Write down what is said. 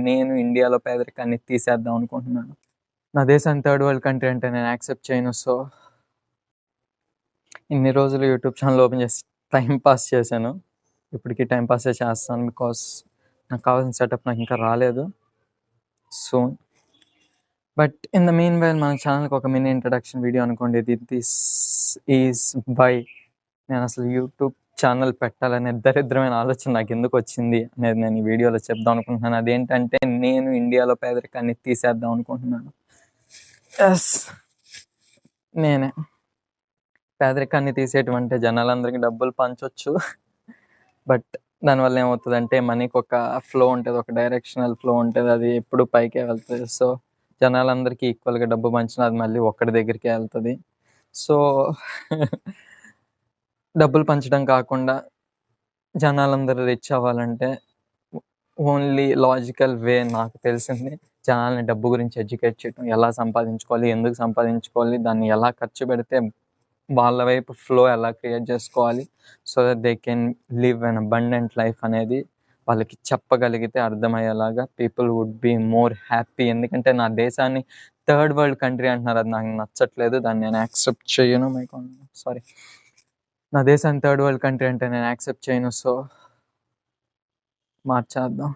నేను ఇండియాలో పేదరికాన్ని తీసేద్దాం అనుకుంటున్నాను. నా దేశాన్ని థర్డ్ వరల్డ్ కంట్రీ అంటే నేను యాక్సెప్ట్ చేయను. సో ఇన్ని రోజులు యూట్యూబ్ ఛానల్ ఓపెన్ చేసి టైం పాస్ చేశాను. ఇప్పటికీ టైం పాసే చేస్తాను, బికాస్ నాకు కావాల్సిన సెటప్ నాకు ఇంకా రాలేదు. Soon. But in the mean while మన ఛానల్కి ఒక మినీ ఇంట్రడక్షన్ వీడియో అనుకోండి. దిస్ ఈజ్ వై నేను అసలు యూట్యూబ్ ఛానల్ పెట్టాలనే దరిద్రమైన ఆలోచన నాకు ఎందుకు వచ్చింది అనేది నేను ఈ వీడియోలో చెప్దాం అనుకుంటున్నాను. అదేంటంటే నేను ఇండియాలో పేదరికాన్ని తీసేద్దాం అనుకుంటున్నాను. ఎస్, నేనే పేదరికాన్ని తీసేయటం జనాలందరికీ డబ్బులు పంచవచ్చు. బట్ దానివల్ల ఏమవుతుందంటే మనీకి ఒక ఫ్లో ఉంటుంది, ఒక డైరెక్షనల్ ఫ్లో ఉంటుంది, అది ఎప్పుడు పైకే వెళ్తుంది. సో జనాలందరికీ ఈక్వల్గా డబ్బు పంచినా అది మళ్ళీ ఒక్కడి దగ్గరికే వెళ్తుంది. సో డబ్బులు పంచడం కాకుండా జనాలందరూ రిచ్ అవ్వాలంటే ఓన్లీ లాజికల్ వే నాకు తెలిసింది జనాల్ని డబ్బు గురించి ఎడ్యుకేట్ చేయడం, ఎలా సంపాదించుకోవాలి, ఎందుకు సంపాదించుకోవాలి, దాన్ని ఎలా ఖర్చు పెడితే వాళ్ళ వైపు ఫ్లో ఎలా క్రియేట్ చేసుకోవాలి, so that they can live an abundant life అనేది వాళ్ళకి చెప్పగలిగితే అర్థమయ్యేలాగా people would be more happy. ఎందుకంటే నా దేశాన్ని థర్డ్ వరల్డ్ కంట్రీ అంటున్నారు, అది నాకు నచ్చట్లేదు, దాన్ని నేను యాక్సెప్ట్ చేయను. సారీ, నా దేశాన్ని థర్డ్ వరల్డ్ కంట్రీ అంటే నేను యాక్సెప్ట్ చేయను. సో మార్చేద్దాం.